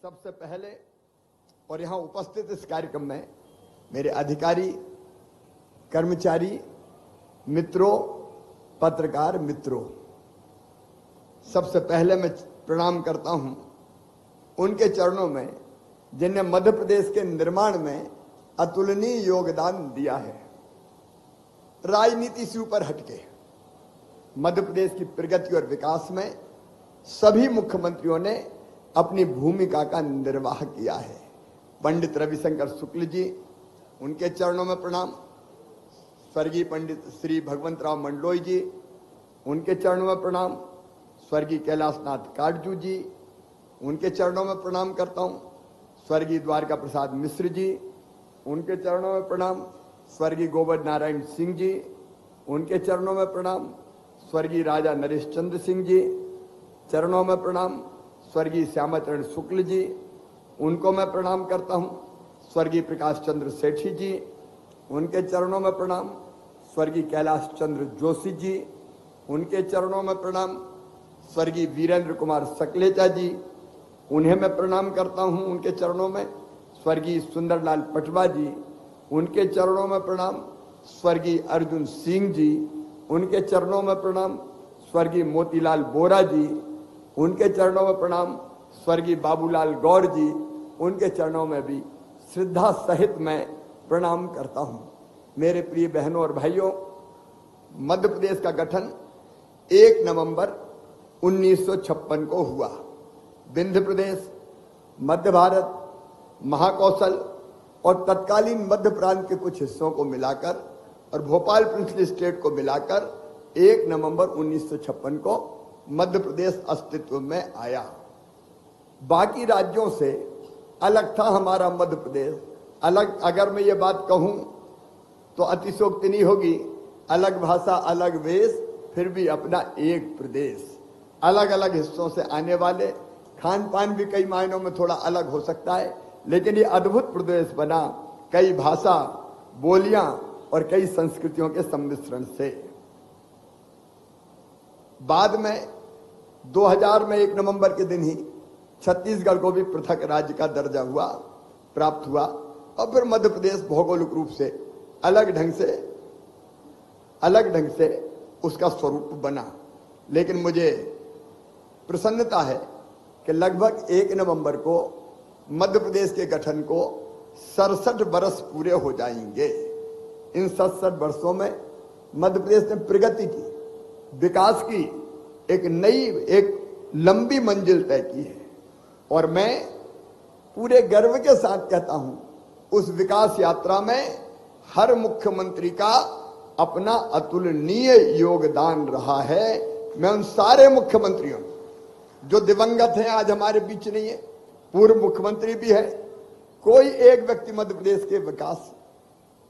सबसे पहले और यहां उपस्थित इस कार्यक्रम में मेरे अधिकारी, कर्मचारी मित्रों, पत्रकार मित्रों, सबसे पहले मैं प्रणाम करता हूं उनके चरणों में जिन्हें मध्य प्रदेश के निर्माण में अतुलनीय योगदान दिया है। राजनीति से ऊपर हटके मध्य प्रदेश की प्रगति और विकास में सभी मुख्यमंत्रियों ने अपनी भूमिका का निर्वाह किया है। पंडित रविशंकर शुक्ल जी, उनके चरणों में प्रणाम। स्वर्गीय पंडित श्री भगवंतराव मंडलोई जी, उनके चरणों में प्रणाम। स्वर्गीय कैलाशनाथ काटजू जी, उनके चरणों में प्रणाम करता हूं। स्वर्गीय द्वारका प्रसाद मिश्र जी, उनके चरणों में प्रणाम। स्वर्गीय गोवर्धन नारायण सिंह जी, उनके चरणों में प्रणाम। स्वर्गीय राजा नरेश चंद्र सिंह जी, चरणों में प्रणाम। स्वर्गीय श्यामाचरण शुक्ल जी, उनको मैं प्रणाम करता हूं। स्वर्गीय प्रकाश चंद्र सेठी जी, उनके चरणों में प्रणाम। स्वर्गीय कैलाश चंद्र जोशी जी, उनके चरणों में प्रणाम। स्वर्गीय वीरेंद्र कुमार सकलेचा जी, उन्हें मैं प्रणाम करता हूं, उनके चरणों में। स्वर्गीय सुंदरलाल पटवा जी, उनके चरणों में प्रणाम। स्वर्गीय अर्जुन सिंह जी, उनके चरणों में प्रणाम। स्वर्गीय मोतीलाल बोरा जी, उनके चरणों में प्रणाम। स्वर्गीय बाबूलाल गौर जी, उनके चरणों में भी श्रद्धा सहित मैं प्रणाम करता हूं। मेरे प्रिय बहनों और भाइयों, मध्य प्रदेश का गठन 1 नवंबर 1956 को हुआ। विंध्य प्रदेश, मध्य भारत, महाकौशल और तत्कालीन मध्य प्रांत के कुछ हिस्सों को मिलाकर और भोपाल प्रिंसली स्टेट को मिलाकर 1 नवंबर 1956 को मध्य प्रदेश अस्तित्व में आया। बाकी राज्यों से अलग था हमारा मध्य प्रदेश। अलग, अगर मैं ये बात कहूं तो अतिशोक्ति नहीं होगी। अलग भाषा, अलग वेश, फिर भी अपना एक प्रदेश। अलग अलग हिस्सों से आने वाले, खान पान भी कई मायनों में थोड़ा अलग हो सकता है, लेकिन ये अद्भुत प्रदेश बना कई भाषा, बोलियां और कई संस्कृतियों के सम्मिश्रण से। बाद में 2000 में 1 नवंबर के दिन ही छत्तीसगढ़ को भी पृथक राज्य का दर्जा प्राप्त हुआ और फिर मध्य प्रदेश भौगोलिक रूप से अलग ढंग से उसका स्वरूप बना। लेकिन मुझे प्रसन्नता है कि लगभग 1 नवंबर को मध्य प्रदेश के गठन को 67 वर्ष पूरे हो जाएंगे। इन 67 वर्षों में मध्य प्रदेश ने प्रगति की, विकास की, एक लंबी मंजिल तय की है। और मैं पूरे गर्व के साथ कहता हूं, उस विकास यात्रा में हर मुख्यमंत्री का अपना अतुलनीय योगदान रहा है। मैं उन सारे मुख्यमंत्रियों जो दिवंगत हैं, आज हमारे बीच नहीं है, पूर्व मुख्यमंत्री भी है, कोई एक व्यक्ति मध्य प्रदेश के विकास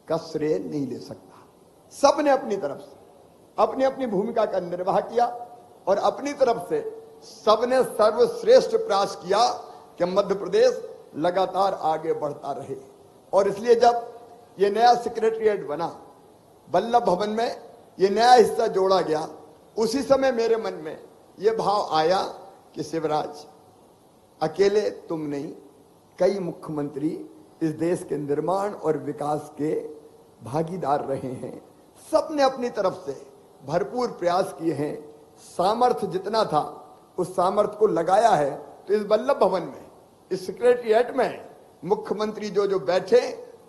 का श्रेय नहीं ले सकता। सबने अपनी तरफ से अपनी अपनी भूमिका का निर्वाह किया और अपनी तरफ से सबने सर्वश्रेष्ठ प्रयास किया कि मध्य प्रदेश लगातार आगे बढ़ता रहे। और इसलिए जब ये नया सेक्रेटरीएट बना, वल्लभ भवन में ये नया हिस्सा जोड़ा गया, उसी समय मेरे मन में ये भाव आया कि शिवराज, अकेले तुम नहीं, कई मुख्यमंत्री इस देश के निर्माण और विकास के भागीदार रहे हैं। सबने अपनी तरफ से भरपूर प्रयास किए हैं। सामर्थ्य जितना था उस सामर्थ्य को लगाया है। तो इस वल्लभ भवन में, इस सेक्रेटरीएट में मुख्यमंत्री जो बैठे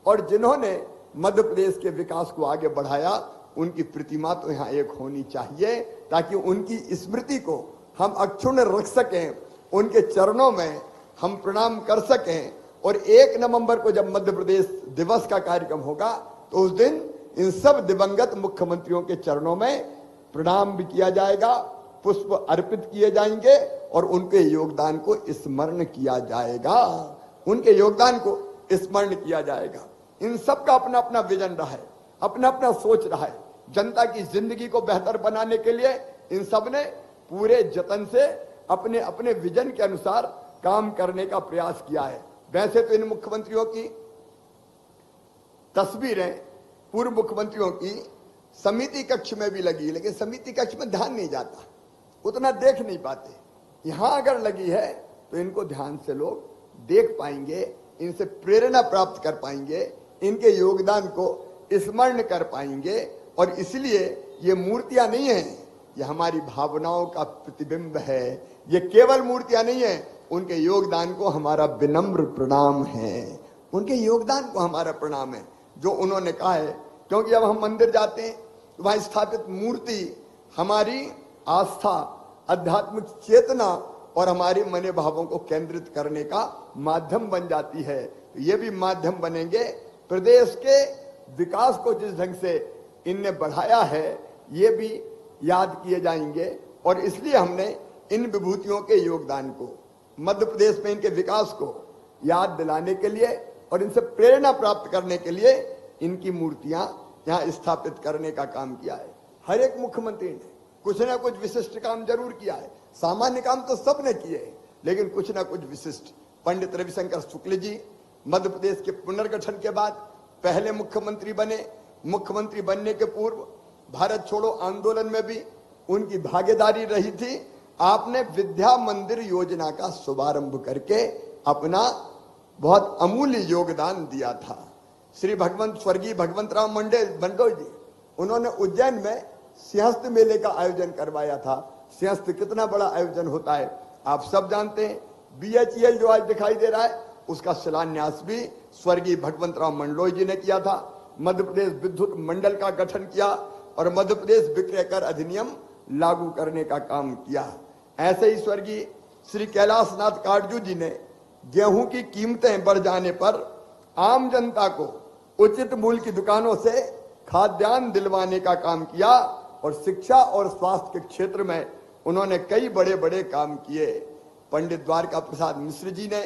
और जिन्होंने मध्य प्रदेश के विकास को आगे बढ़ाया, उनकी प्रतिमा तो यहाँ एक होनी चाहिए, ताकि उनकी स्मृति को हम अक्षुण्ण रख सकें, उनके चरणों में हम प्रणाम कर सकें। और 1 नवंबर को जब मध्य प्रदेश दिवस का कार्यक्रम होगा, तो उस दिन इन सब दिवंगत मुख्यमंत्रियों के चरणों में प्रणाम भी किया जाएगा, पुष्प अर्पित किए जाएंगे और उनके योगदान को स्मरण किया जाएगा। उनके योगदान को स्मरण किया जाएगा। इन सब का अपना अपना विजन रहा है, अपना अपना सोच रहा है। जनता की जिंदगी को बेहतर बनाने के लिए इन सब ने पूरे जतन से अपने अपने विजन के अनुसार काम करने का प्रयास किया है। वैसे तो इन मुख्यमंत्रियों की तस्वीरें पूर्व मुख्यमंत्रियों की समिति कक्ष में भी लगी, लेकिन समिति कक्ष में ध्यान नहीं जाता, उतना देख नहीं पाते। यहां अगर लगी है तो इनको ध्यान से लोग देख पाएंगे, इनसे प्रेरणा प्राप्त कर पाएंगे, इनके योगदान को स्मरण कर पाएंगे। और इसलिए ये मूर्तियां नहीं है, ये हमारी भावनाओं का प्रतिबिंब है। ये केवल मूर्तियां नहीं है, उनके योगदान को हमारा विनम्र प्रणाम है, उनके योगदान को हमारा प्रणाम है जो उन्होंने कहा है। क्योंकि जब हम मंदिर जाते हैं तो वहां स्थापित मूर्ति हमारी आस्था, आध्यात्मिक चेतना और हमारे मन भावों को केंद्रित करने का माध्यम बन जाती है। तो ये भी माध्यम बनेंगे। प्रदेश के विकास को जिस ढंग से इनने बढ़ाया है, ये भी याद किए जाएंगे। और इसलिए हमने इन विभूतियों के योगदान को, मध्य प्रदेश में इनके विकास को याद दिलाने के लिए और इनसे प्रेरणा प्राप्त करने के लिए इनकी मूर्तियां यहां स्थापित करने का काम किया है। हर एक मुख्यमंत्री ने कुछ ना कुछ विशिष्ट काम जरूर किया है। सामान्य काम तो सबने किए हैं, लेकिन कुछ ना कुछ विशिष्ट। पंडित रविशंकर शुक्ल जी मध्य प्रदेश के पुनर्गठन के बाद पहले मुख्यमंत्री बने। मुख्यमंत्री बनने के पूर्व भारत छोड़ो आंदोलन में भी उनकी भागीदारी रही थी। आपने विद्या मंदिर योजना का शुभारंभ करके अपना बहुत अमूल्य योगदान दिया था। श्री स्वर्गीय भगवंतराव मंडोई जी, उन्होंने उज्जैन में सिंहस्थ मेले का आयोजन करवाया था। सिंहस्थ कितना बड़ा आयोजन होता है आप सब जानते हैं। BHEL जो आज दिखाई दे रहा है, उसका शिलान्यास भी स्वर्गीय भगवंतराव मंडलोई जी ने किया था। मध्य प्रदेश विद्युत मंडल का गठन किया और मध्य प्रदेश विक्रय कर अधिनियम लागू करने का काम किया। ऐसे ही स्वर्गीय श्री कैलाशनाथ काटजू जी ने गेहूं की कीमतें बढ़ जाने पर आम जनता को उचित मूल्य की दुकानों से खाद्यान्न दिलवाने का काम किया। और शिक्षा और स्वास्थ्य के क्षेत्र में उन्होंने कई बड़े बड़े काम किए। पंडित द्वारका प्रसाद मिश्र जी ने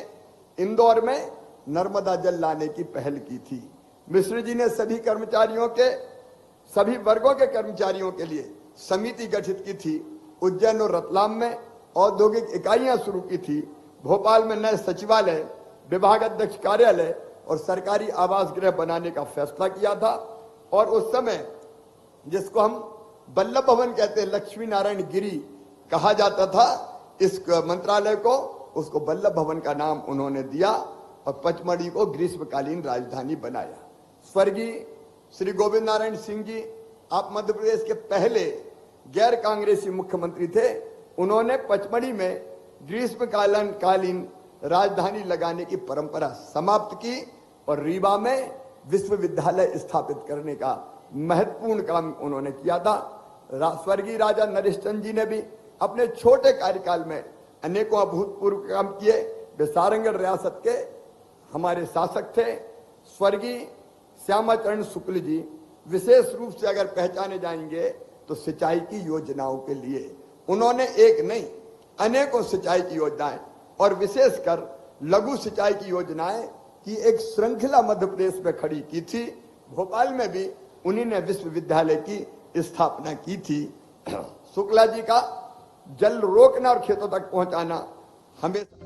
इंदौर में नर्मदा जल लाने की पहल की थी। मिश्र जी ने सभी कर्मचारियों के, सभी वर्गों के कर्मचारियों के लिए समिति गठित की थी। उज्जैन और रतलाम में औद्योगिक इकाइयां शुरू की थी। भोपाल में नए सचिवालय, विभाग अध्यक्ष कार्यालय और सरकारी आवास गृह बनाने का फैसला किया था। और उस समय जिसको हम वल्लभ भवन कहते हैं, लक्ष्मी नारायण गिरी कहा जाता था इस मंत्रालय को, उसको वल्लभ भवन का नाम उन्होंने दिया और पचमढ़ी को ग्रीष्मकालीन राजधानी बनाया। स्वर्गीय श्री गोविंद नारायण सिंह जी, आप मध्य प्रदेश के पहले गैर कांग्रेसी मुख्यमंत्री थे। उन्होंने पचमढ़ी में ग्रीष्मकालीन राजधानी लगाने की परंपरा समाप्त की और रीवा में विश्वविद्यालय स्थापित करने का महत्वपूर्ण काम उन्होंने किया था। स्वर्गीय राजा नरेश चंद जी ने भी अपने छोटे कार्यकाल में अनेकों अभूतपूर्व काम किए। वे सारंगढ़ रियासत के हमारे शासक थे। स्वर्गीय श्यामाचरण शुक्ल जी विशेष रूप से अगर पहचाने जाएंगे तो सिंचाई की योजनाओं के लिए उन्होंने एक नहीं अनेकों सिंचाई की योजनाएं और विशेषकर लघु सिंचाई की योजनाएं की एक श्रृंखला मध्य प्रदेश में खड़ी की थी। भोपाल में भी उन्हीं ने विश्वविद्यालय की स्थापना की थी। शुक्ला जी का जल रोकना और खेतों तक पहुंचाना हमेशा